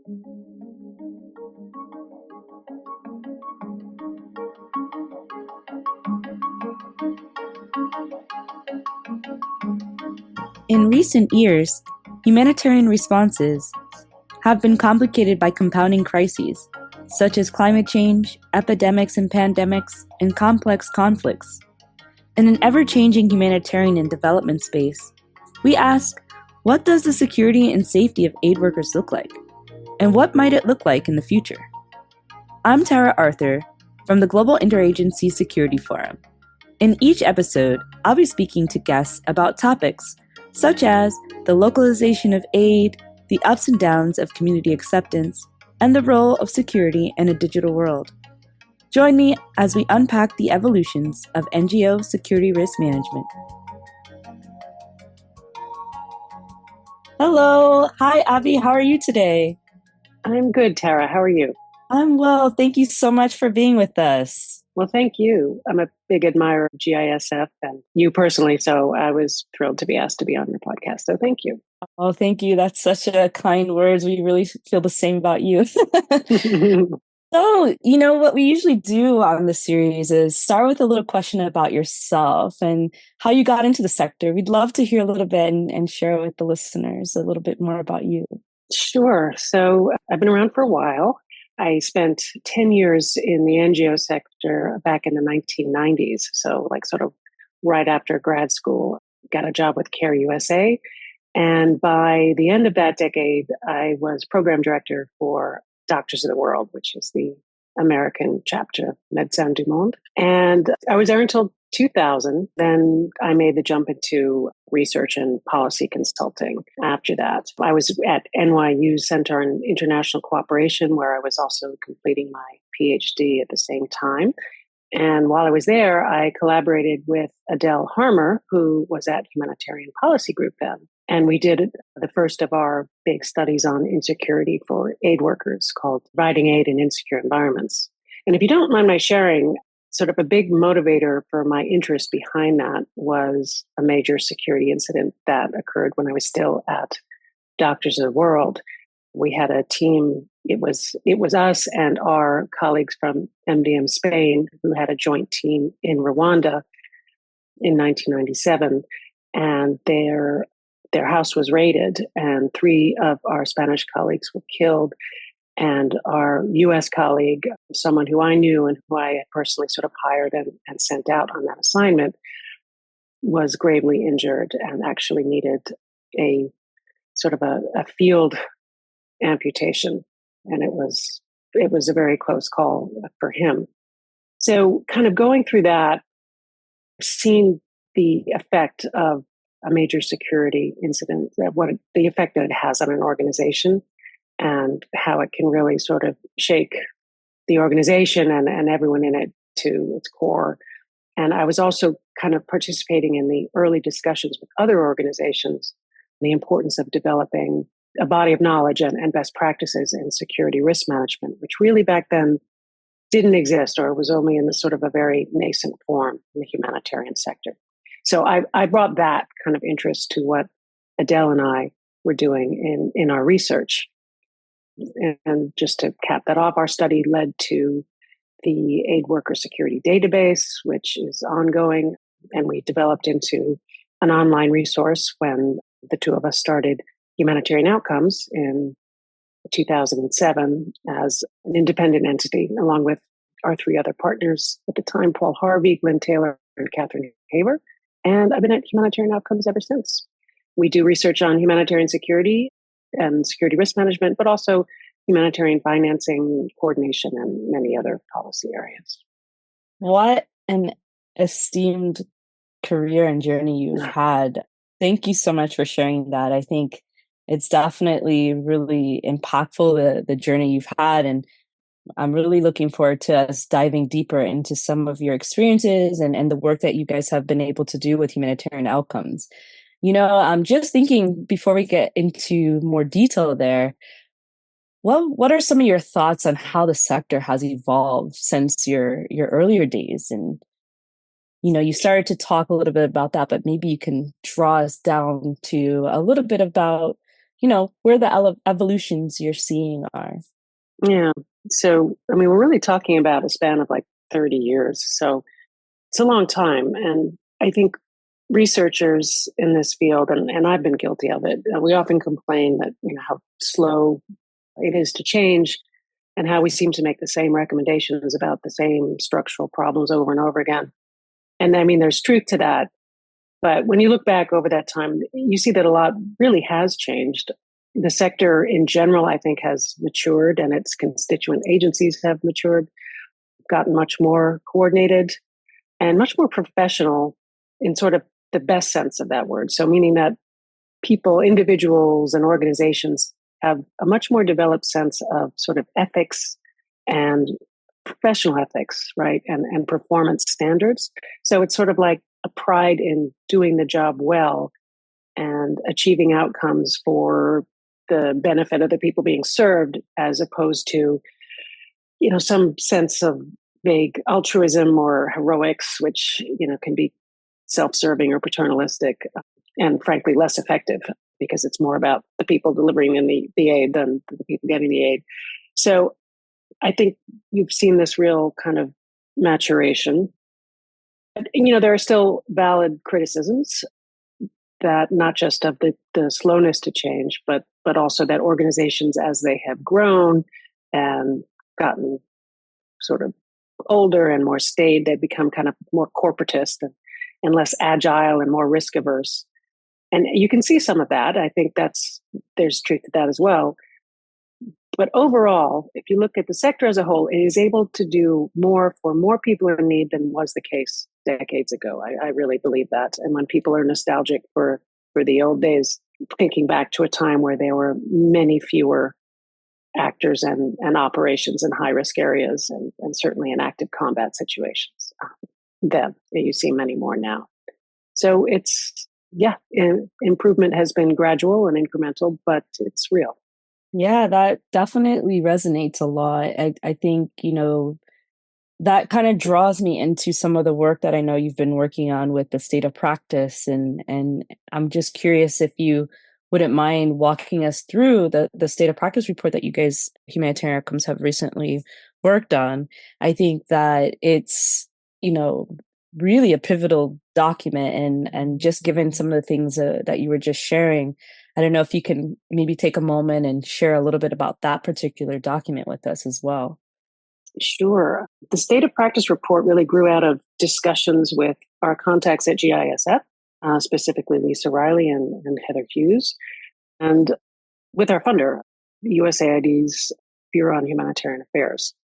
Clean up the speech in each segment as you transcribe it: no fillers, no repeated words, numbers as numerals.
In recent years, humanitarian responses have been complicated by compounding crises, such as climate change, epidemics and pandemics, and complex conflicts. In an ever-changing humanitarian and development space, we ask, what does the security and safety of aid workers look like? And what might it look like in the future? I'm Tara Arthur from the Global Interagency Security Forum. In each episode, I'll be speaking to guests about topics such as the localization of aid, the ups and downs of community acceptance, and the role of security in a digital world. Join me as we unpack the evolutions of NGO security risk management. Hello. Hi, Abby. How are you today? I'm good, Tara. How are you? I'm well. Thank you so much for being with us. Well, thank you. I'm a big admirer of GISF and you personally, so I was thrilled to be asked to be on your podcast. So thank you. Oh, thank you. That's such a kind words. We really feel the same about you. So, what we usually do on the series is start with a little question about yourself and how you got into the sector. We'd love to hear a little bit and share with the listeners a little bit more about you. Sure. So I've been around for a while. I spent 10 years in the NGO sector back in the 1990s. So sort of right after grad school, got a job with Care USA. And by the end of that decade, I was program director for Doctors of the World, which is the American chapter of Médecins du Monde. And I was there until 2000. Then I made the jump into research and policy consulting after that. I was at NYU Center on International Cooperation, where I was also completing my PhD at the same time. And while I was there, I collaborated with Adele Harmer, who was at Humanitarian Policy Group then. And we did the first of our big studies on insecurity for aid workers called Providing Aid in Insecure Environments. And if you don't mind my sharing, sort of a big motivator for my interest behind that was a major security incident that occurred when I was still at Doctors of the World. We had a team. It was us and our colleagues from MDM Spain who had a joint team in Rwanda in 1997, and their house was raided, and 3 of our Spanish colleagues were killed. And our U.S. colleague, someone who I knew and who I had personally sort of hired and sent out on that assignment, was gravely injured and actually needed a sort of a field amputation. And it was a very close call for him. So kind of going through that, seeing the effect of a major security incident, the effect that it has on an organization and how it can really sort of shake the organization and everyone in it to its core. And I was also kind of participating in the early discussions with other organizations, the importance of developing a body of knowledge and best practices in security risk management, which really back then didn't exist or was only in the sort of a very nascent form in the humanitarian sector. So I brought that kind of interest to what Adele and I were doing in our research. And just to cap that off, our study led to the Aid Worker Security Database, which is ongoing. And we developed into an online resource when the 2 of us started Humanitarian Outcomes in 2007 as an independent entity, along with our 3 other partners at the time, Paul Harvey, Glenn Taylor, and Catherine Haber. And I've been at Humanitarian Outcomes ever since. We do research on humanitarian security and security risk management, but also humanitarian financing, coordination, and many other policy areas. What an esteemed career and journey you've had. Thank you so much for sharing that. I think it's definitely really impactful, the journey you've had. And I'm really looking forward to us diving deeper into some of your experiences and the work that you guys have been able to do with humanitarian outcomes. I'm just thinking before we get into more detail there, what are some of your thoughts on how the sector has evolved since your earlier days? And, you started to talk a little bit about that, but maybe you can draw us down to a little bit about, where the evolutions you're seeing are. Yeah. So, I mean, we're really talking about a span of like 30 years. So it's a long time. And I think researchers in this field, and I've been guilty of it, we often complain that, how slow it is to change and how we seem to make the same recommendations about the same structural problems over and over again. And I mean, there's truth to that. But when you look back over that time, you see that a lot really has changed. The sector in general, I think, has matured and its constituent agencies have matured, gotten much more coordinated and much more professional in sort of the best sense of that word. So, meaning that people, individuals, and organizations have a much more developed sense of sort of ethics and professional ethics, right? And performance standards. So it's sort of like a pride in doing the job well and achieving outcomes for the benefit of the people being served, as opposed to, some sense of vague altruism or heroics, which, can be self-serving or paternalistic and frankly less effective because it's more about the people delivering the aid than the people getting the aid. So I think you've seen this real kind of maturation. But, there are still valid criticisms that not just of the slowness to change, but also that organizations, as they have grown and gotten sort of older and more staid, they become kind of more corporatist and less agile and more risk averse. And you can see some of that. I think there's truth to that as well. But overall, if you look at the sector as a whole, it is able to do more for more people in need than was the case decades ago. I really believe that. And when people are nostalgic for the old days, thinking back to a time where there were many fewer actors and operations in high risk areas and certainly in active combat situations, then you see many more now. So improvement has been gradual and incremental, but it's real. Yeah, that definitely resonates a lot. I think, that kind of draws me into some of the work that I know you've been working on with the state of practice. And I'm just curious if you wouldn't mind walking us through the state of practice report that you guys, Humanitarian Outcomes, have recently worked on. I think that it's, really a pivotal document, and just given some of the things that you were just sharing, I don't know if you can maybe take a moment and share a little bit about that particular document with us as well. Sure. The State of Practice report really grew out of discussions with our contacts at GISF, specifically Lisa Riley and Heather Hughes, and with our funder, USAID's Bureau on Humanitarian Affairs.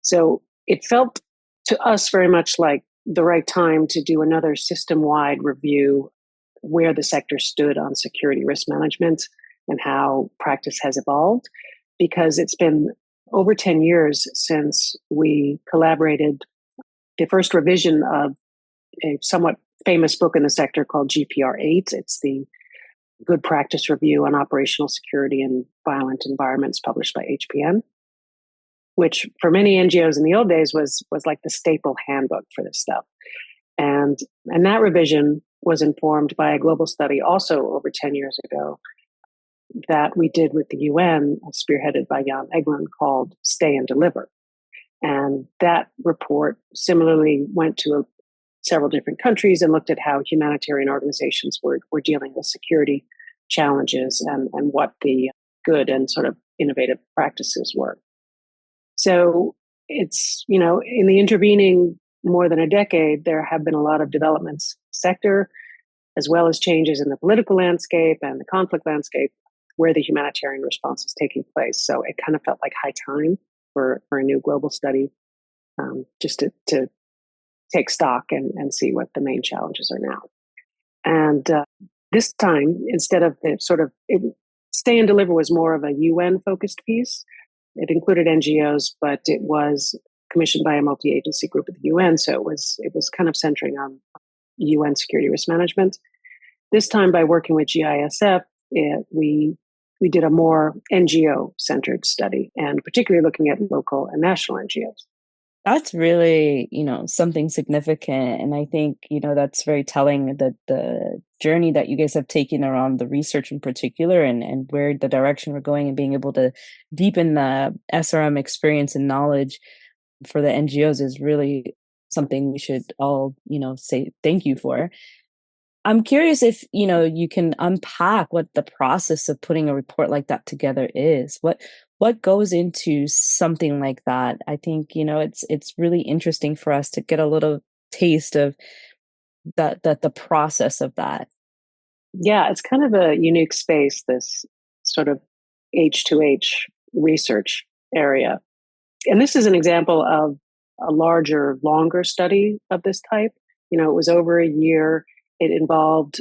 So it felt to us very much like the right time to do another system-wide review where the sector stood on security risk management and how practice has evolved, because it's been over 10 years since we collaborated the first revision of a somewhat famous book in the sector called GPR8. It's the Good Practice Review on Operational Security in Violent Environments, published by HPN, which for many NGOs in the old days was like the staple handbook for this stuff. And that revision was informed by a global study also over 10 years ago that we did with the UN, spearheaded by Jan Egeland, called Stay and Deliver. And that report similarly went to several different countries and looked at how humanitarian organizations were dealing with security challenges and what the good and sort of innovative practices were. So it's, in the intervening more than a decade, there have been a lot of developments in the sector, as well as changes in the political landscape and the conflict landscape where the humanitarian response is taking place. So it kind of felt like high time for a new global study, just to take stock and see what the main challenges are now. And this time, instead of the Stay and Deliver was more of a UN-focused piece. It included NGOs, but it was commissioned by a multi-agency group at the UN, so it was kind of centering on UN security risk management. This time, by working with GISF, we did a more NGO-centered study, and particularly looking at local and national NGOs. That's really, something significant. And I think, that's very telling that the journey that you guys have taken around the research in particular and where the direction we're going and being able to deepen the SRM experience and knowledge for the NGOs is really something we should all, say thank you for. I'm curious if, you can unpack what the process of putting a report like that together is. What goes into something like that? I think, it's really interesting for us to get a little taste of the process of that. Yeah, it's kind of a unique space, this sort of H2H research area. And this is an example of a larger, longer study of this type. It was over a year. It involved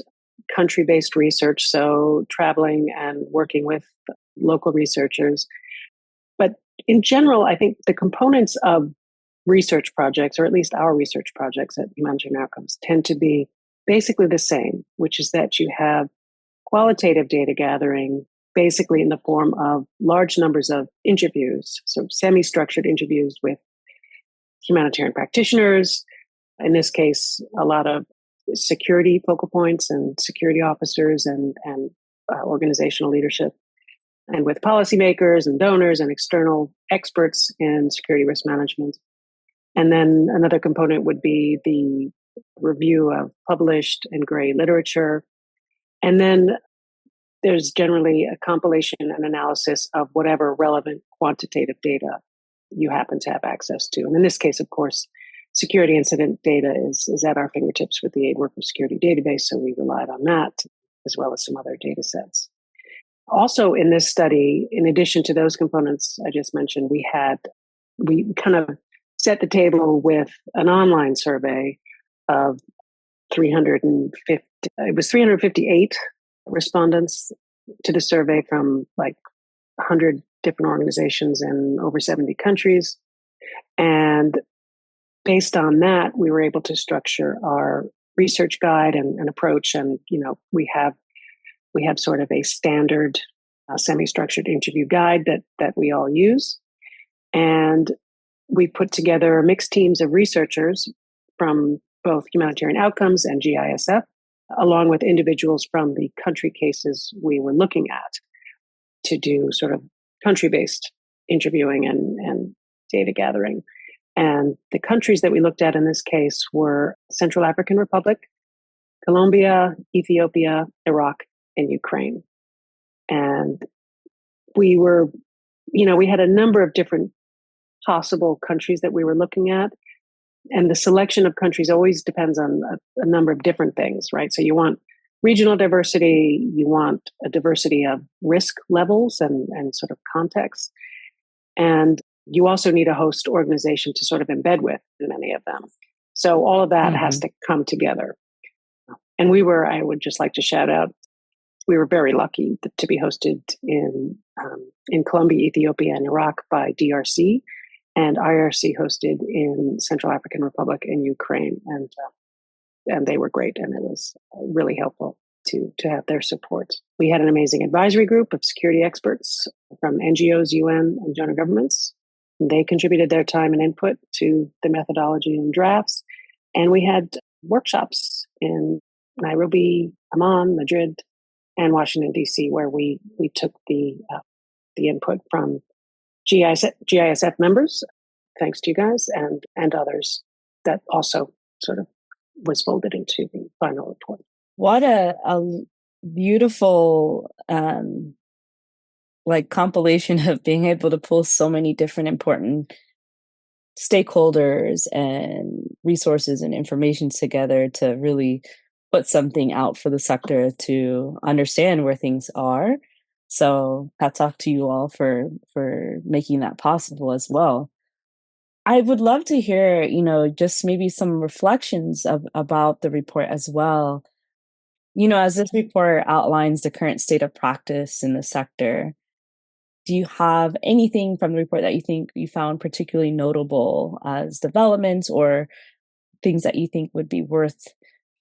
country based research, so traveling and working with local researchers. But in general, I think the components of research projects, or at least our research projects at Humanitarian Outcomes, tend to be basically the same, which is that you have qualitative data gathering, basically in the form of large numbers of interviews, so semi-structured interviews with humanitarian practitioners, in this case, a lot of security focal points and security officers and organizational leadership, and with policymakers and donors and external experts in security risk management. And then another component would be the review of published and gray literature. And then there's generally a compilation and analysis of whatever relevant quantitative data you happen to have access to. And in this case, of course, security incident data is at our fingertips with the Aid Worker Security Database, so we relied on that, as well as some other data sets. Also in this study, in addition to those components I just mentioned, we kind of set the table with an online survey of 358 respondents to the survey from like 100 different organizations in over 70 countries. And based on that, we were able to structure our research guide and approach. And, we have sort of a standard semi-structured interview guide that we all use. And we put together mixed teams of researchers from both Humanitarian Outcomes and GISF, along with individuals from the country cases we were looking at, to do sort of country-based interviewing and data gathering. And the countries that we looked at in this case were Central African Republic, Colombia, Ethiopia, Iraq, and Ukraine. And we had a number of different possible countries that we were looking at. And the selection of countries always depends on a number of different things, right? So you want regional diversity, you want a diversity of risk levels and sort of context. And you also need a host organization to sort of embed with in many of them. So all of that has to come together. And I would just like to shout out, we were very lucky to be hosted in Colombia, Ethiopia, and Iraq by DRC, and IRC hosted in Central African Republic and Ukraine. And they were great, and it was really helpful to have their support. We had an amazing advisory group of security experts from NGOs, UN, and donor governments. They contributed their time and input to the methodology and drafts. And we had workshops in Nairobi, Amman, Madrid, and Washington, D.C., where we took the input from GISF members, thanks to you guys, and others, that also sort of was folded into the final report. What a beautiful compilation of being able to pull so many different important stakeholders and resources and information together to really put something out for the sector to understand where things are. So hats off to you all for making that possible as well. I would love to hear, just maybe some reflections about the report as well. As this report outlines the current state of practice in the sector, do you have anything from the report that you think you found particularly notable as developments or things that you think would be worth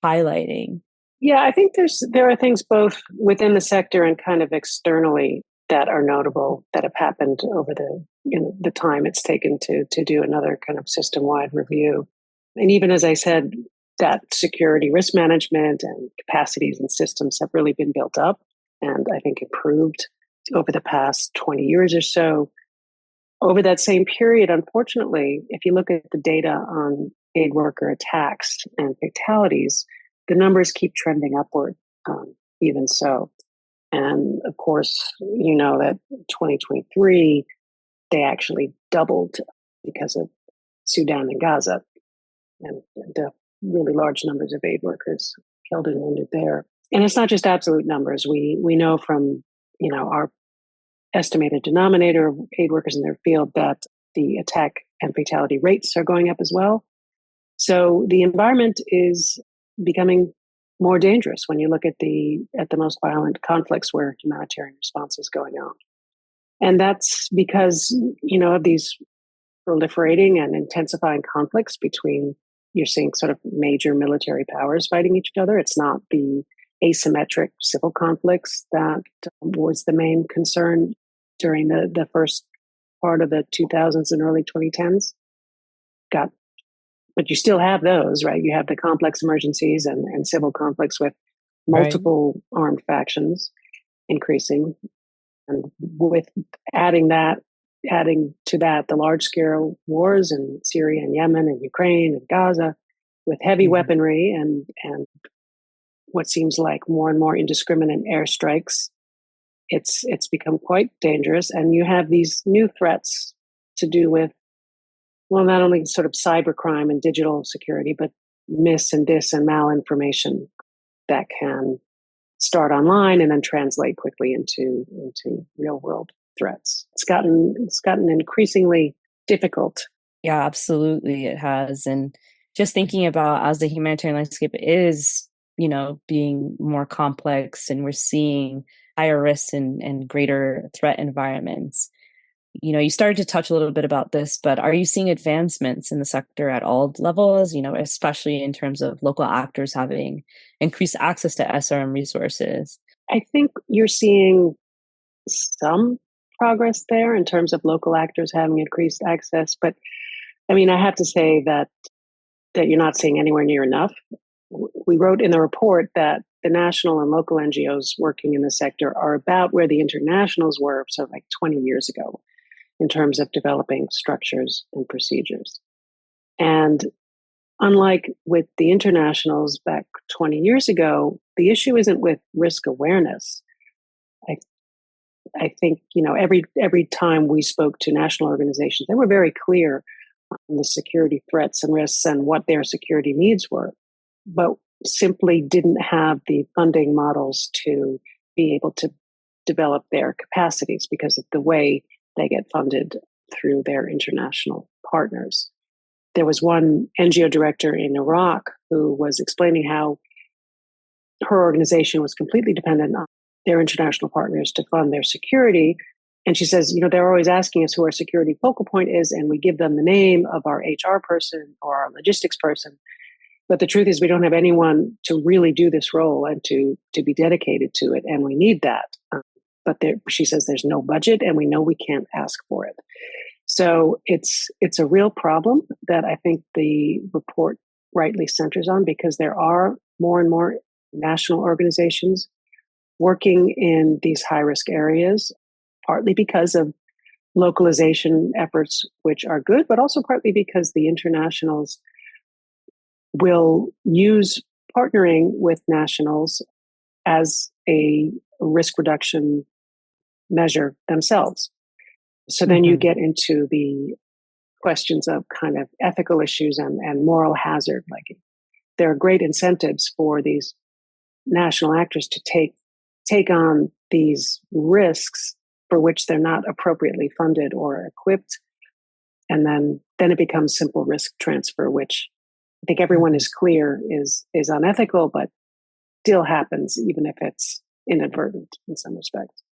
highlighting? Yeah, I think there are things both within the sector and kind of externally that are notable that have happened over the time it's taken to do another kind of system-wide review. And even as I said, that security risk management and capacities and systems have really been built up and I think improved over the past 20 years or so. Over that same period, unfortunately, if you look at the data on aid worker attacks and fatalities, the numbers keep trending upward, even so. And of course, you know that 2023, they actually doubled because of Sudan and Gaza and the really large numbers of aid workers killed and wounded there. And it's not just absolute numbers. We know from, our estimated denominator of aid workers in their field that the attack and fatality rates are going up as well. So the environment is becoming more dangerous when you look at the most violent conflicts where humanitarian response is going on. And that's because, of these proliferating and intensifying conflicts between, you're seeing sort of major military powers fighting each other. It's not the asymmetric civil conflicts that was the main concern during the first part of the 2000s and early 2010s. But you still have those, right? You have the complex emergencies and civil conflicts with multiple armed factions increasing. And with adding to that the large scale wars in Syria and Yemen and Ukraine and Gaza with heavy weaponry and what seems like more and more indiscriminate airstrikes, it's become quite dangerous. And you have these new threats to do with, well, not only sort of cybercrime and digital security, but mis and dis and malinformation that can start online and then translate quickly into real world threats. It's gotten increasingly difficult. Yeah, absolutely, it has. And just thinking about as the humanitarian landscape is, being more complex, and we're seeing higher risks and greater threat environments. You started to touch a little bit about this, but are you seeing advancements in the sector at all levels, especially in terms of local actors having increased access to SRM resources? I think you're seeing some progress there in terms of local actors having increased access. But I mean, I have to say that you're not seeing anywhere near enough. We wrote in the report that the national and local NGOs working in the sector are about where the internationals were, so like 20 years ago, in terms of developing structures and procedures. And unlike with the internationals back 20 years ago, the issue isn't with risk awareness. I think, every time we spoke to national organizations, they were very clear on the security threats and risks and what their security needs were, but simply didn't have the funding models to be able to develop their capacities because of the way they get funded through their international partners. There was one NGO director in Iraq who was explaining how her organization was completely dependent on their international partners to fund their security. And she says, they're always asking us who our security focal point is, and we give them the name of our HR person or our logistics person. But the truth is we don't have anyone to really do this role and to be dedicated to it. And we need that. But she says there's no budget and we know we can't ask for it. So it's a real problem that I think the report rightly centers on, because there are more and more national organizations working in these high risk areas, partly because of localization efforts, which are good, but also partly because the internationals will use partnering with nationals as a risk reduction measure themselves. So then you get into the questions of kind of ethical issues and moral hazard. Like, there are great incentives for these national actors to take on these risks for which they're not appropriately funded or equipped. And then it becomes simple risk transfer, which I think everyone is clear is unethical, but still happens, even if it's inadvertent in some respects.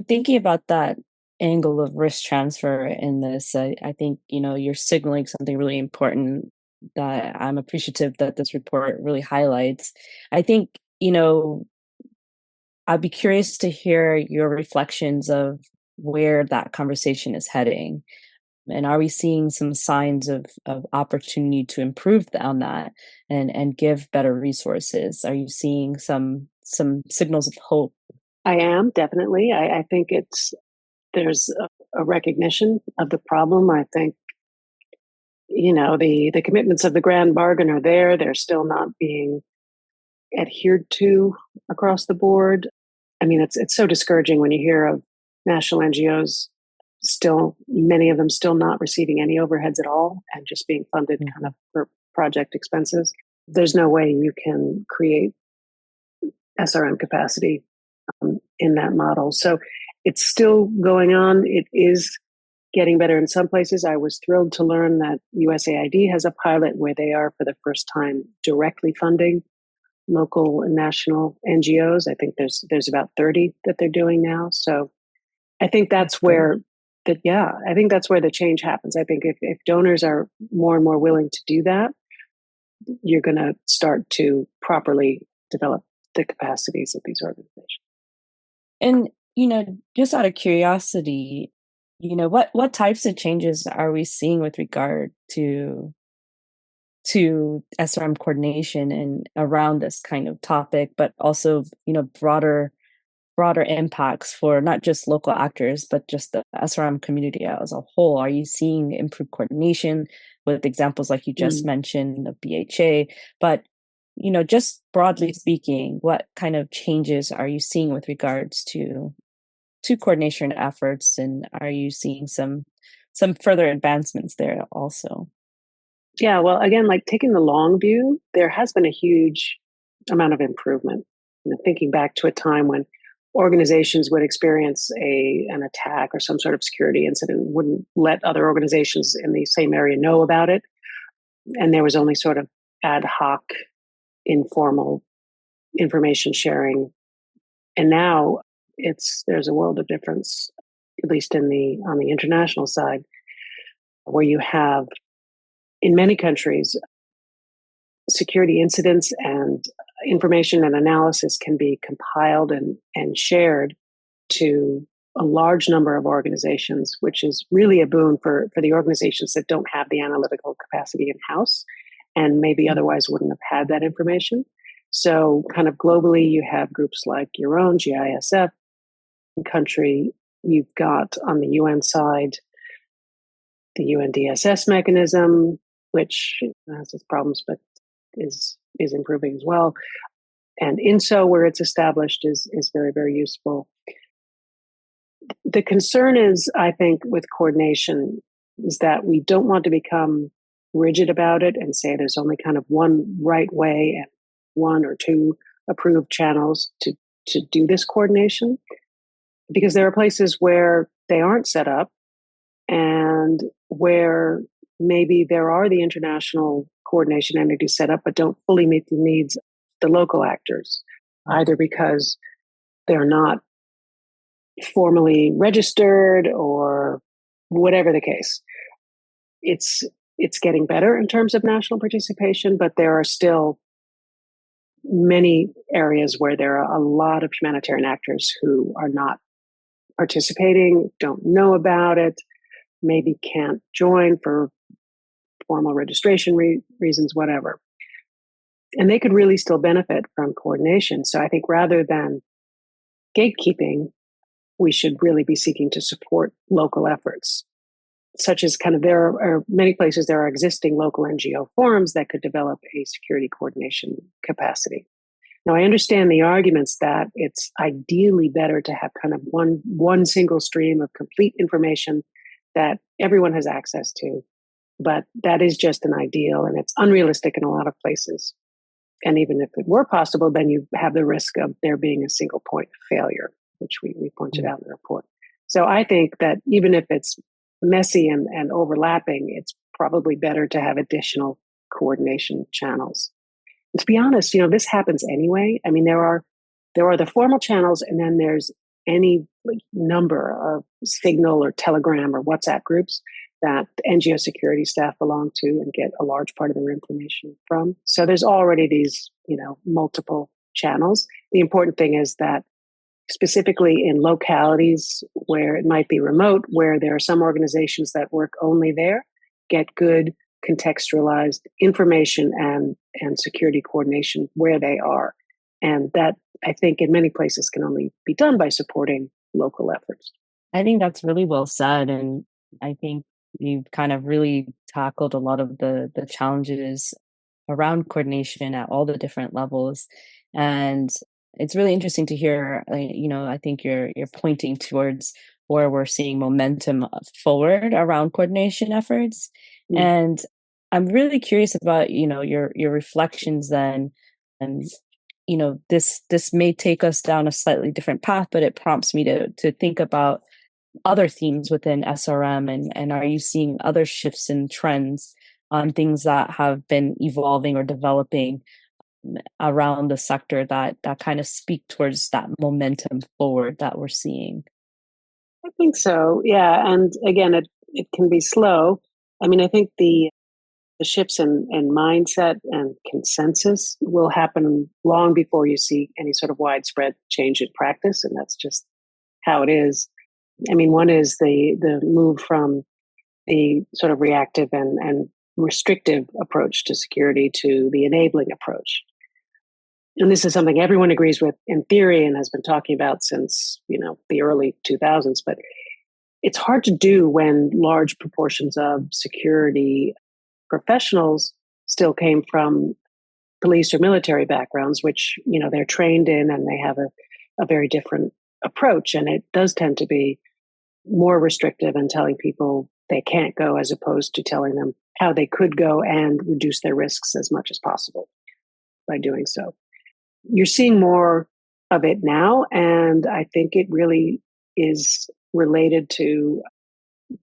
Thinking about that angle of risk transfer in this, I think, you're signaling something really important that I'm appreciative that this report really highlights. I think, I'd be curious to hear your reflections of where that conversation is heading. And are we seeing some signs of opportunity to improve on that and give better resources? Are you seeing some signals of hope? I am definitely. I think there's a recognition of the problem. I think, the commitments of the grand bargain are there. They're still not being adhered to across the board. I mean, it's so discouraging when you hear of national NGOs still, many of them still not receiving any overheads at all and just being funded kind of for project expenses. There's no way you can create SRM capacity in that model. So it's still going on. It is getting better in some places. I was thrilled to learn that USAID has a pilot where they are for the first time directly funding local and national NGOs. I think there's about 30 that they're doing now. So I think that's where I think that's where the change happens. I think if donors are more and more willing to do that, you're going to start to properly develop the capacities of these organizations. And, just out of curiosity, what types of changes are we seeing with regard to SRM coordination and around this kind of topic, but also, broader impacts for not just local actors, but just the SRM community as a whole? Are you seeing improved coordination with examples like you just mentioned of BHA? But, just broadly speaking, what kind of changes are you seeing with regards to coordination efforts? And are you seeing some further advancements there also? Yeah, well, again, like taking the long view, there has been a huge amount of improvement. Thinking back to a time when organizations would experience an attack or some sort of security incident, wouldn't let other organizations in the same area know about it. And there was only sort of ad hoc, informal information sharing. And now there's a world of difference, at least on the international side, where you have, in many countries, security incidents and information and analysis can be compiled and shared to a large number of organizations, which is really a boon for the organizations that don't have the analytical capacity in-house and maybe otherwise wouldn't have had that information. So kind of globally, you have groups like your own, GISF. In country, you've got on the UN side, the UNDSS mechanism, which has its problems, but is improving as well. And INSO, where it's established, is very, very useful. The concern is, I think, with coordination is that we don't want to become rigid about it and say there's only kind of one right way and one or two approved channels to do this coordination, because there are places where they aren't set up and where maybe there are the international coordination entities set up but don't fully meet the needs of the local actors, either because they're not formally registered or whatever the case. It's getting better in terms of national participation, but there are still many areas where there are a lot of humanitarian actors who are not participating, don't know about it, maybe can't join for formal registration reasons, whatever. And they could really still benefit from coordination. So I think rather than gatekeeping, we should really be seeking to support local efforts, such as there are many places there are existing local NGO forums that could develop a security coordination capacity. Now, I understand the arguments that it's ideally better to have kind of one single stream of complete information that everyone has access to, but that is just an ideal and it's unrealistic in a lot of places. And even if it were possible, then you have the risk of there being a single point of failure, which we pointed out in the report. So I think that even if it's messy and overlapping, it's probably better to have additional coordination channels. And to be honest, this happens anyway. I mean, there are the formal channels, and then there's any number of Signal or Telegram or WhatsApp groups that NGO security staff belong to and get a large part of their information from. So there's already these, multiple channels. The important thing is that specifically in localities where it might be remote, where there are some organizations that work only there, get good contextualized information and security coordination where they are. And that, I think, in many places can only be done by supporting local efforts. I think that's really well said. And I think you've kind of really tackled a lot of the challenges around coordination at all the different levels. And it's really interesting to hear, I think you're pointing towards where we're seeing momentum forward around coordination efforts. Mm. And I'm really curious about, your reflections then. And, this may take us down a slightly different path, but it prompts me to think about other themes within SRM, and are you seeing other shifts and trends on things that have been evolving or developing around the sector that kind of speak towards that momentum forward that we're seeing? I think so. Yeah. And again, it can be slow. I mean, I think the shifts in mindset and consensus will happen long before you see any sort of widespread change in practice. And that's just how it is. I mean, one is the move from the sort of reactive and restrictive approach to security to the enabling approach. And this is something everyone agrees with in theory and has been talking about since, the early 2000s. But it's hard to do when large proportions of security professionals still came from police or military backgrounds, which, they're trained in, and they have a very different approach. And it does tend to be more restrictive and telling people they can't go, as opposed to telling them how they could go and reduce their risks as much as possible by doing so. You're seeing more of it now, and I think it really is related to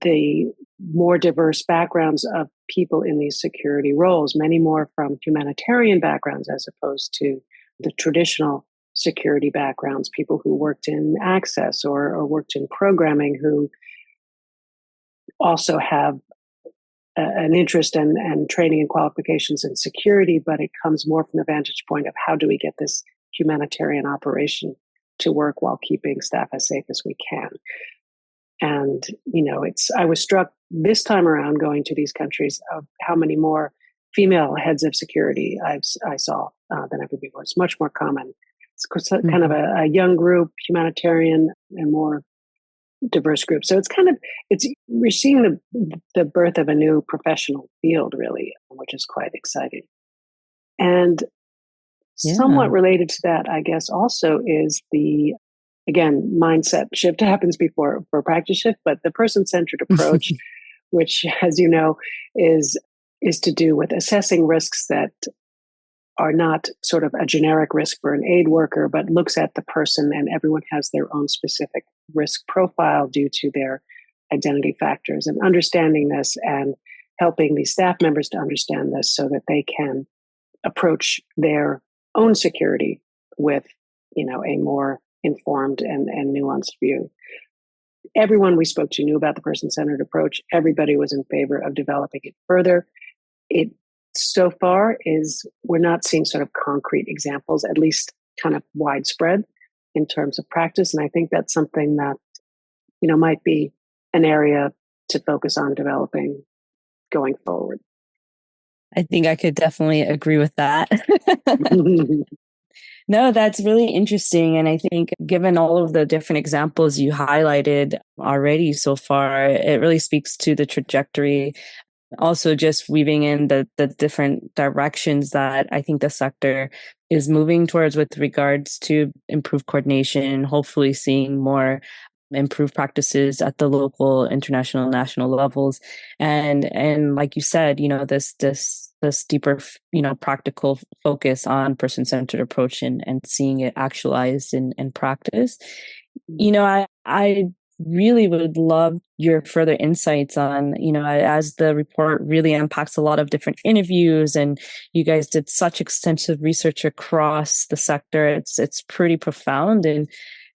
the more diverse backgrounds of people in these security roles, many more from humanitarian backgrounds as opposed to the traditional security backgrounds, people who worked in access or worked in programming, who also have an interest and training and qualifications in security, but it comes more from the vantage point of how do we get this humanitarian operation to work while keeping staff as safe as we can. And, I was struck this time around going to these countries of how many more female heads of security I saw than ever before. It's much more common. It's kind of a young group, humanitarian and more diverse group. So we're seeing the birth of a new professional field, really, which is quite exciting. And somewhat related to that, I guess, also is again, mindset shift happens before for practice shift, but the person-centered approach, which, as you know, is to do with assessing risks that are not sort of a generic risk for an aid worker, but looks at the person, and everyone has their own specific risk profile due to their identity factors, and understanding this and helping these staff members to understand this so that they can approach their own security with, a more informed and nuanced view. Everyone we spoke to knew about the person-centered approach. Everybody was in favor of developing it further. It so far we're not seeing sort of concrete examples, at least kind of widespread in terms of practice. And I think that's something that, might be an area to focus on developing going forward. I think I could definitely agree with that. No, that's really interesting. And I think given all of the different examples you highlighted already so far, it really speaks to the trajectory. Also, just weaving in the different directions that I think the sector is moving towards with regards to improved coordination, hopefully seeing more improved practices at the local, international, national levels. And like you said, this deeper, practical focus on person-centered approach and seeing it actualized in practice. I really would love your further insights on, as the report really unpacks a lot of different interviews, and you guys did such extensive research across the sector. It's pretty profound. And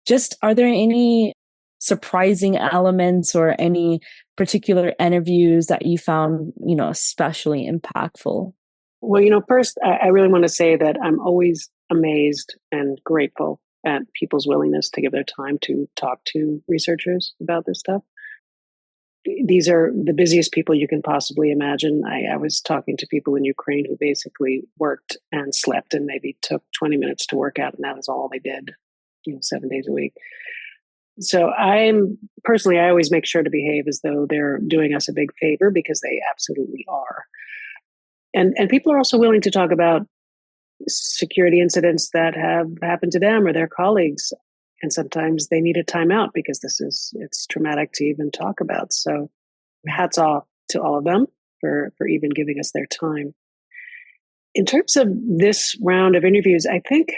just, are there any surprising elements or any particular interviews that you found, especially impactful? Well, first, I really want to say that I'm always amazed and grateful at people's willingness to give their time to talk to researchers about this stuff. These are the busiest people you can possibly imagine. I was talking to people in Ukraine who basically worked and slept and maybe took 20 minutes to work out, and that was all they did, 7 days a week. So I always make sure to behave as though they're doing us a big favor, because they absolutely are. And people are also willing to talk about security incidents that have happened to them or their colleagues. And sometimes they need a timeout because it's traumatic to even talk about. So hats off to all of them for even giving us their time. In terms of this round of interviews, I think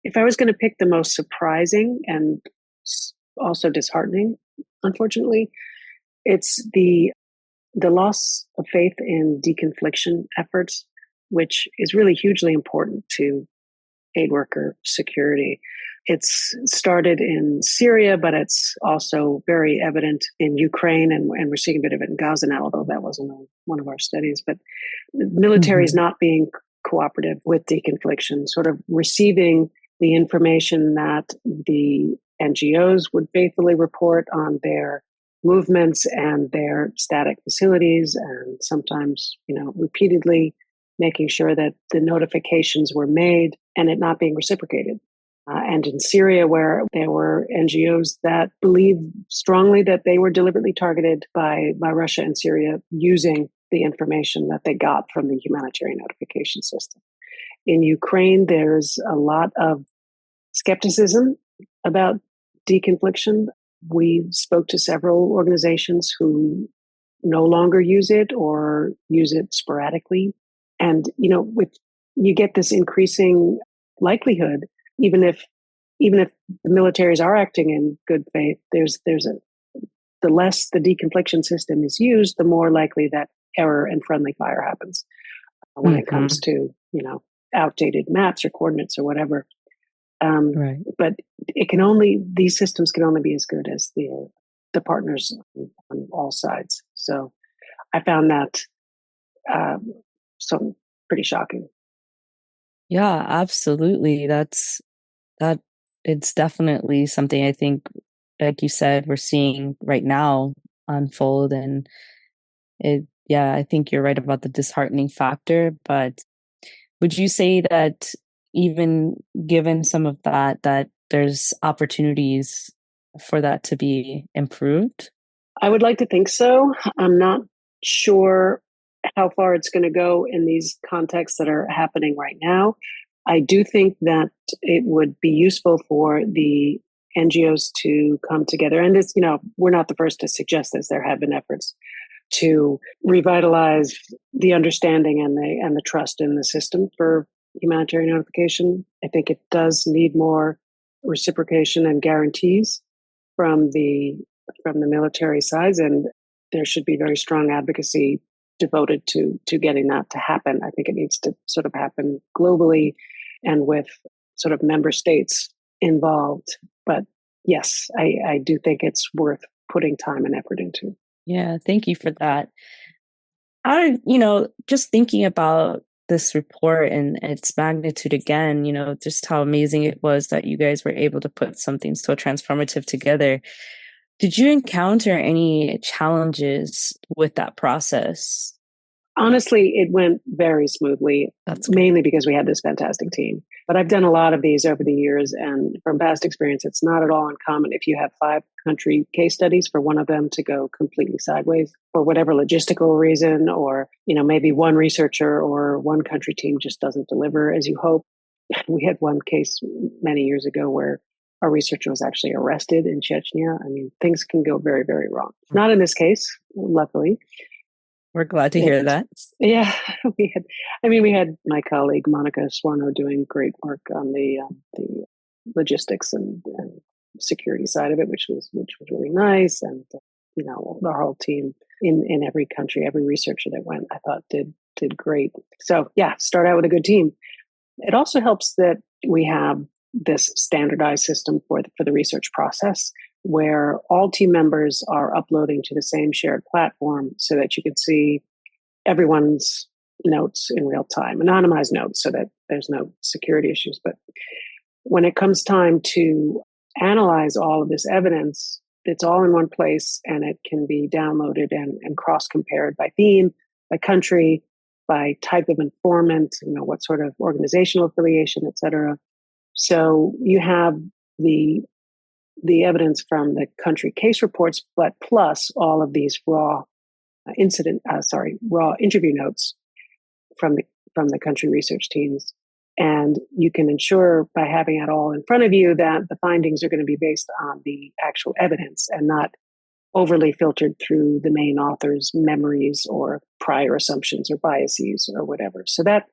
if I was going to pick the most surprising and also disheartening, unfortunately, it's the loss of faith in deconfliction efforts, which is really hugely important to aid worker security. It's started in Syria, but it's also very evident in Ukraine, and we're seeing a bit of it in Gaza now, although that wasn't one of our studies. But the military is not being cooperative with deconfliction, sort of receiving the information that the NGOs would faithfully report on their movements and their static facilities, and sometimes, repeatedly making sure that the notifications were made and it not being reciprocated. And in Syria, where there were NGOs that believed strongly that they were deliberately targeted by Russia and Syria using the information that they got from the humanitarian notification system. In Ukraine, there's a lot of skepticism about deconfliction. We spoke to several organizations who no longer use it or use it sporadically. And, you get this increasing likelihood, even if the militaries are acting in good faith, the less the deconfliction system is used, the more likely that error and friendly fire happens when it comes to, outdated maps or coordinates or whatever. Right. But these systems can only be as good as the partners on all sides. So I found that something pretty shocking. Yeah, absolutely. That it's definitely something I think, like you said, we're seeing right now unfold. And I think you're right about the disheartening factor. But would you say that even given some of that there's opportunities for that to be improved? I would like to think so. I'm not sure how far it's going to go in these contexts that are happening right now. I do think that it would be useful for the NGOs to come together. And it's, we're not the first to suggest this. There have been efforts to revitalize the understanding and the trust in the system for humanitarian notification. I think it does need more reciprocation and guarantees from the military sides, and there should be very strong advocacy devoted to getting that to happen. I think it needs to sort of happen globally and with sort of member states involved. But yes, I do think it's worth putting time and effort into. Yeah, thank you for that. Just thinking about this report and its magnitude again, just how amazing it was that you guys were able to put something so transformative together. Did you encounter any challenges with that process? Honestly, it went very smoothly. That's mainly because we had this fantastic team. But I've done a lot of these over the years, and from past experience, it's not at all uncommon if you have 5 country case studies for one of them to go completely sideways for whatever logistical reason, or maybe one researcher or one country team just doesn't deliver as you hope. We had one case many years ago where a researcher was actually arrested in Chechnya. I mean, things can go very, very wrong. Not in this case, luckily. We're glad to hear that. Yeah, we had my colleague Monica Swarno doing great work on the logistics and security side of it, which was really nice. And our whole team in every country, every researcher that went, I thought did great. So yeah, start out with a good team. It also helps that we have this standardized system for the research process, where all team members are uploading to the same shared platform so that you can see everyone's notes in real time, anonymized notes so that there's no security issues. But when it comes time to analyze all of this evidence, it's all in one place and it can be downloaded and cross-compared by theme, by country, by type of informant, what sort of organizational affiliation, et cetera. So you have the evidence from the country case reports, but plus all of these raw interview notes from the country research teams. And you can ensure by having it all in front of you that the findings are going to be based on the actual evidence and not overly filtered through the main author's memories or prior assumptions or biases or whatever. So that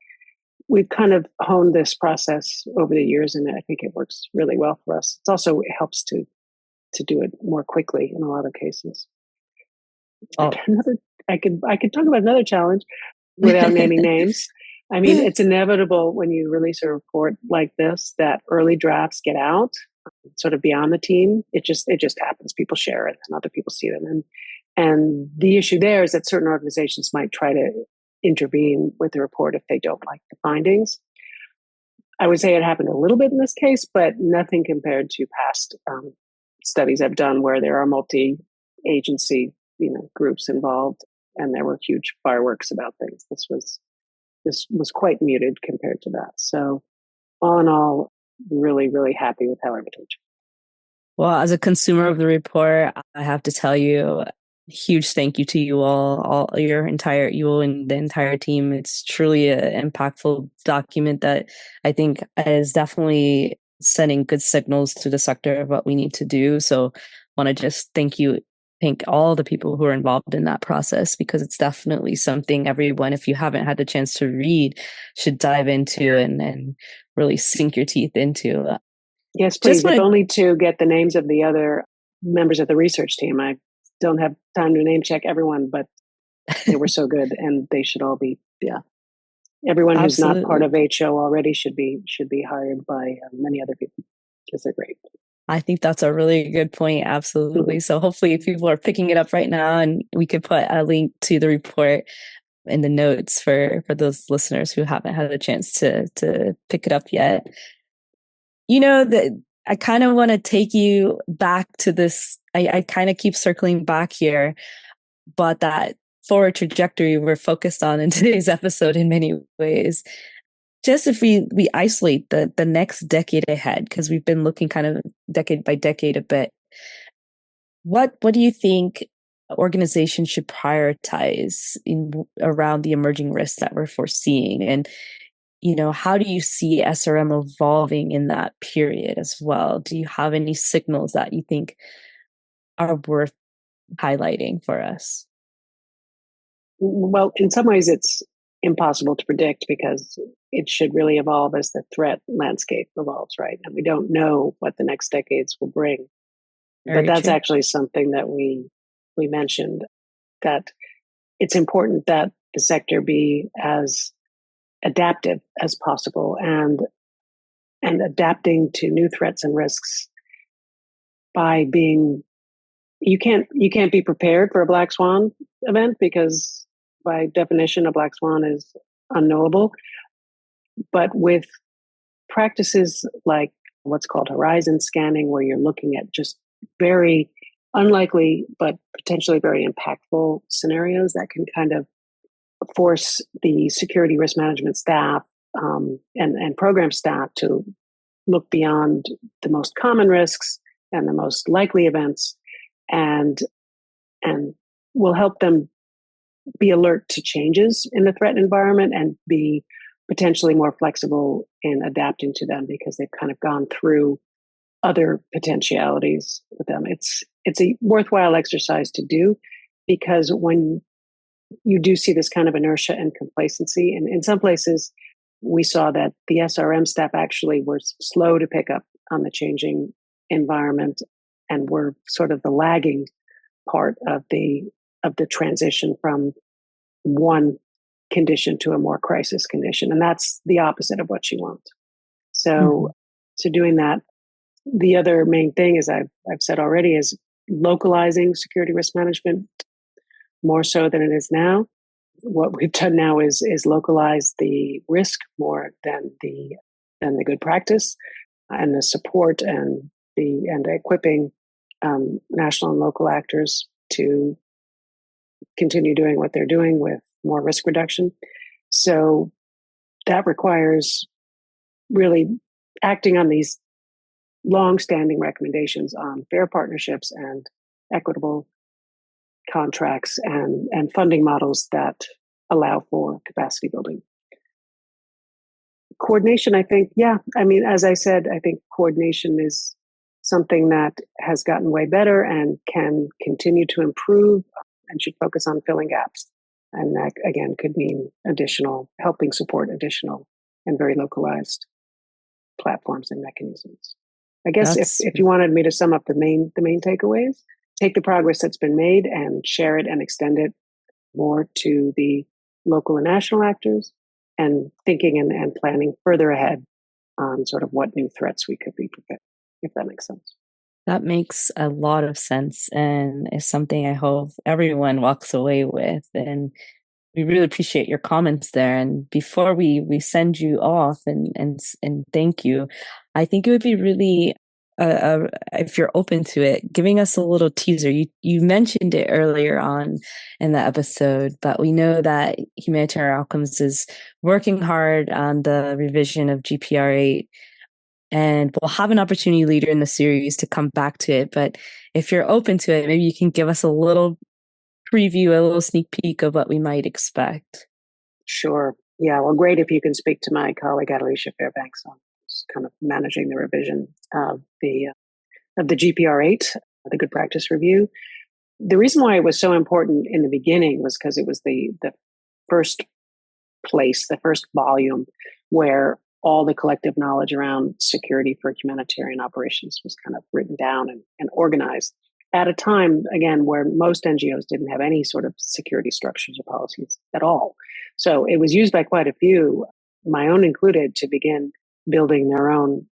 we've kind of honed this process over the years, and I think it works really well for us. It helps to do it more quickly in a lot of cases. I could talk about another challenge without naming names. I mean, it's inevitable when you release a report like this that early drafts get out, sort of beyond the team. It just happens. People share it, and other people see them. And the issue there is that certain organizations might try to intervene with the report if they don't like the findings. I would say it happened a little bit in this case, but nothing compared to past studies I've done where there are multi-agency groups involved, and there were huge fireworks about things. This was quite muted compared to that. So all in all, really, really happy with how everything went. Well, as a consumer of the report, I have to tell you, huge thank you to you all you and the entire team. It's truly an impactful document that I think is definitely sending good signals to the sector of what we need to do. So I want to just thank all the people who are involved in that process, because it's definitely something everyone, if you haven't had the chance to read, should dive into and really sink your teeth into. Yes, please. If only to get the names of the other members of the research team. I don't have time to name check everyone, but they were so good, and they should all be. Yeah, everyone who's not part of HO already should be hired by many other people because they're great. I think that's a really good point. Absolutely. So hopefully people are picking it up right now, and we could put a link to the report in the notes for those listeners who haven't had a chance to pick it up yet. I kind of want to take you back to this. I kind of keep circling back here, but that forward trajectory we're focused on in today's episode in many ways. Just if we isolate the next decade ahead, because we've been looking kind of decade by decade a bit, what do you think organizations should prioritize around the emerging risks that we're foreseeing? And, how do you see SRM evolving in that period as well? Do you have any signals that you think are worth highlighting for us? Well, in some ways it's impossible to predict because it should really evolve as the threat landscape evolves, right? And we don't know what the next decades will bring. But that's actually something that we mentioned, that it's important that the sector be as adaptive as possible and adapting to new threats and risks by being you can't be prepared for a black swan event because by definition a black swan is unknowable. But with practices like what's called horizon scanning, where you're looking at just very unlikely but potentially very impactful scenarios that can kind of force the security risk management staff and program staff to look beyond the most common risks and the most likely events, and will help them be alert to changes in the threat environment and be potentially more flexible in adapting to them because they've kind of gone through other potentialities with them. It's a worthwhile exercise to do, because when you do see this kind of inertia and complacency, and in some places we saw that the SRM staff actually were slow to pick up on the changing environment and were sort of the lagging part of the transition from one condition to a more crisis condition. And that's the opposite of what you want. So doing that, the other main thing, as I've said already, is localizing security risk management more so than it is now. What we've done now is localize the risk more than the good practice. and the support and equipping national and local actors to continue doing what they're doing with more risk reduction. So that requires really acting on these long-standing recommendations on fair partnerships and equitable contracts and funding models that allow for capacity building. Coordination, I think, as I said, I think coordination is something that has gotten way better and can continue to improve and should focus on filling gaps. And that, again, could mean helping support additional and very localized platforms and mechanisms. I guess if you wanted me to sum up the main takeaways, take the progress that's been made and share it and extend it more to the local and national actors, and thinking and planning further ahead on sort of what new threats we could be prepared, if that makes sense. That makes a lot of sense, and is something I hope everyone walks away with. And we really appreciate your comments there. And before we send you off and thank you, I think it would be really, if you're open to it, giving us a little teaser. You mentioned it earlier on in the episode, but we know that Humanitarian Outcomes is working hard on the revision of GPR8. And we'll have an opportunity later in the series to come back to it. But if you're open to it, maybe you can give us a little preview, a little sneak peek of what we might expect. Sure. Yeah. Well, great if you can speak to my colleague Alicia Fairbanks on kind of managing the revision of the GPR8, the Good Practice Review. The reason why it was so important in the beginning was because it was the first place, the first volume where all the collective knowledge around security for humanitarian operations was kind of written down and organized at a time, again, where most NGOs didn't have any sort of security structures or policies at all. So it was used by quite a few, my own included, to begin building their own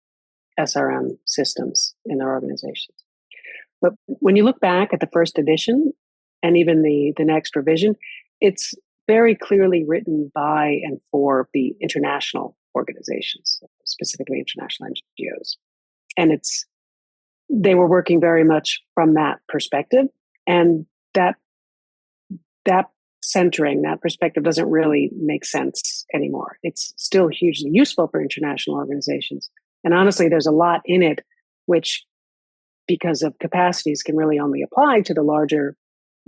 SRM systems in their organizations. But when you look back at the first edition and even the next revision, it's very clearly written by and for the international organizations, specifically international NGOs. And they were working very much from that perspective. And that centering, that perspective doesn't really make sense anymore. It's still hugely useful for international organizations. And honestly, there's a lot in it, which, because of capacities, can really only apply to the larger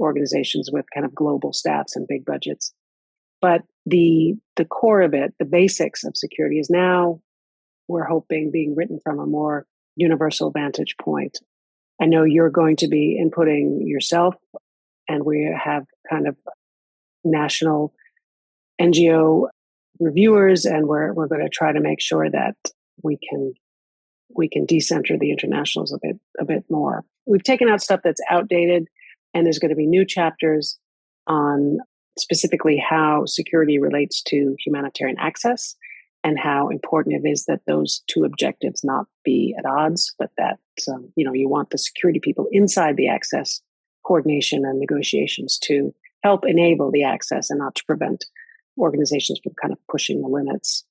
organizations with kind of global staffs and big budgets. But the core of it, the basics of security, is now, we're hoping, being written from a more universal vantage point. I know you're going to be inputting yourself, and we have kind of national NGO reviewers, and we're going to try to make sure that we can decenter the internationals a bit more. We've taken out stuff that's outdated, and there's going to be new chapters on specifically how security relates to humanitarian access and how important it is that those two objectives not be at odds, but that you want the security people inside the access coordination and negotiations to help enable the access and not to prevent organizations from kind of pushing the limits.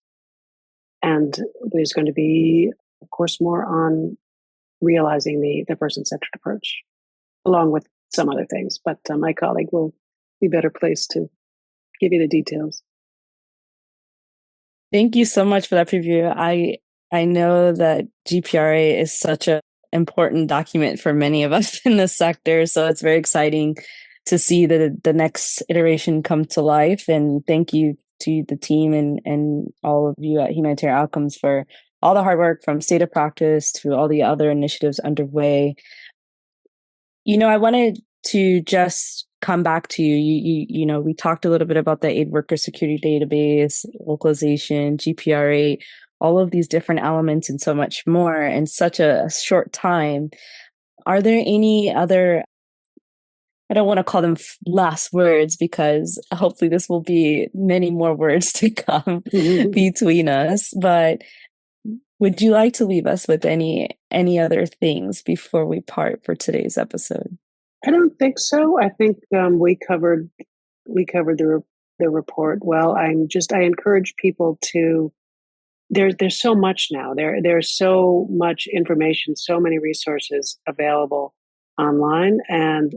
And there's going to be, of course, more on realizing the person-centered approach, along with some other things. But my colleague will be better placed to give you the details. Thank you so much for that preview. I know that GPRA is such an important document for many of us in the sector, so it's very exciting to see the next iteration come to life. And thank you to the team and all of you at Humanitarian Outcomes for all the hard work, from state of practice to all the other initiatives underway. I wanted to just come back to you. We talked a little bit about the aid worker security database, localization, GPR8, all of these different elements and so much more in such a short time. Are there any other, I don't want to call them last words, because hopefully this will be many more words to come between us, but would you like to leave us with any other things before we part for today's episode? I don't think so. I think we covered the report well. I encourage people to there's so much now. There's so much information, so many resources available online, and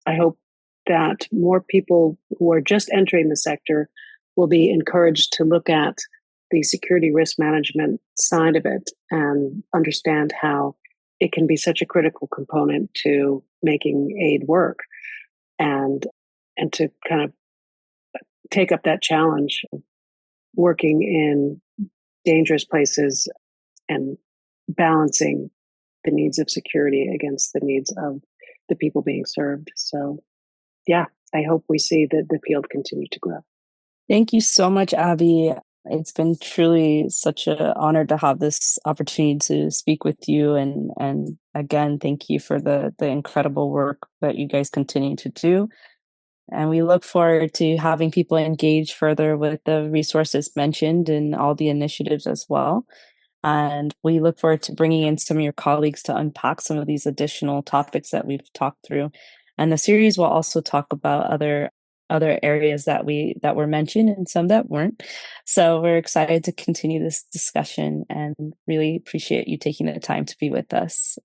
I hope that more people who are just entering the sector will be encouraged to look at the security risk management side of it and understand how it can be such a critical component to making aid work, and to kind of take up that challenge of working in dangerous places and balancing the needs of security against the needs of the people being served. So, yeah, I hope we see the field continue to grow. Thank you so much, Abby. It's been truly such an honor to have this opportunity to speak with you. And again, thank you for the incredible work that you guys continue to do. And we look forward to having people engage further with the resources mentioned and all the initiatives as well. And we look forward to bringing in some of your colleagues to unpack some of these additional topics that we've talked through. And the series will also talk about other areas that were mentioned and some that weren't. So we're excited to continue this discussion and really appreciate you taking the time to be with us.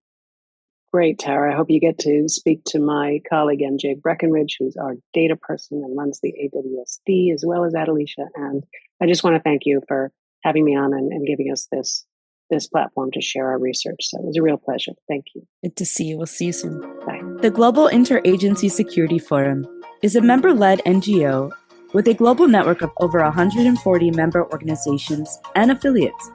Great, Tara. I hope you get to speak to my colleague, MJ Breckenridge, who's our data person and runs the AWSD, as well as Adelicia. And I just want to thank you for having me on and giving us this platform to share our research. So it was a real pleasure. Thank you. Good to see you. We'll see you soon. Bye. The Global Interagency Security Forum is a member-led NGO with a global network of over 140 member organizations and affiliates.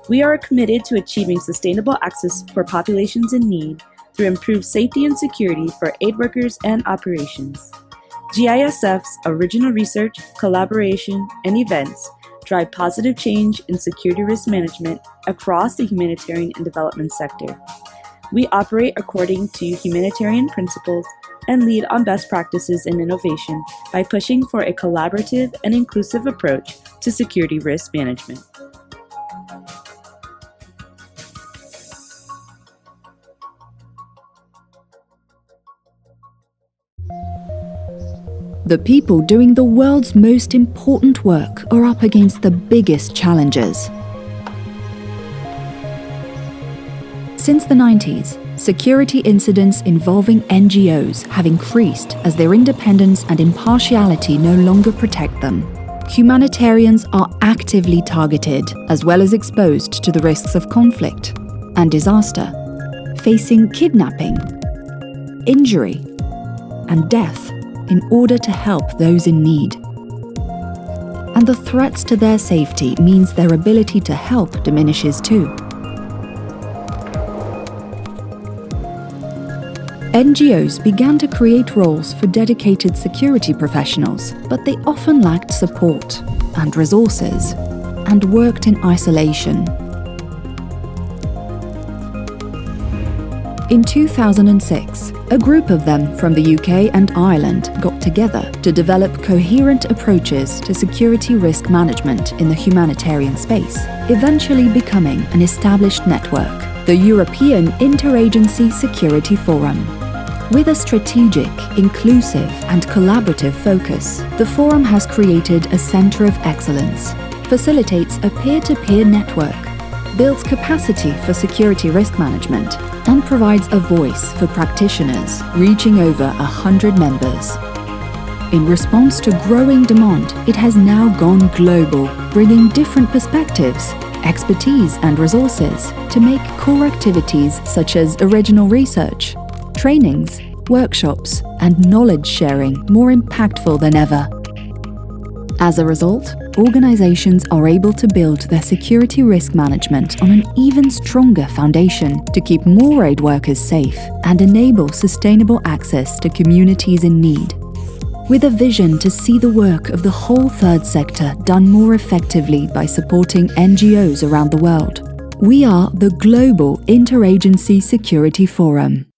We are committed to achieving sustainable access for populations in need through improved safety and security for aid workers and operations. GISF's original research, collaboration, and events drive positive change in security risk management across the humanitarian and development sector. We operate according to humanitarian principles and lead on best practices and innovation by pushing for a collaborative and inclusive approach to security risk management. The people doing the world's most important work are up against the biggest challenges. Since the 90s, security incidents involving NGOs have increased as their independence and impartiality no longer protect them. Humanitarians are actively targeted, as well as exposed to the risks of conflict and disaster, facing kidnapping, injury, and death in order to help those in need. And the threats to their safety means their ability to help diminishes too. NGOs began to create roles for dedicated security professionals, but they often lacked support and resources and worked in isolation. In 2006, a group of them from the UK and Ireland got together to develop coherent approaches to security risk management in the humanitarian space, eventually becoming an established network, the European Interagency Security Forum. With a strategic, inclusive, and collaborative focus, the Forum has created a center of excellence, facilitates a peer-to-peer network, builds capacity for security risk management, and provides a voice for practitioners, reaching over 100 members. In response to growing demand, it has now gone global, bringing different perspectives, expertise, and resources to make core activities such as original research, trainings, workshops, and knowledge sharing more impactful than ever. As a result, organizations are able to build their security risk management on an even stronger foundation to keep more aid workers safe and enable sustainable access to communities in need. With a vision to see the work of the whole third sector done more effectively by supporting NGOs around the world, we are the Global Interagency Security Forum.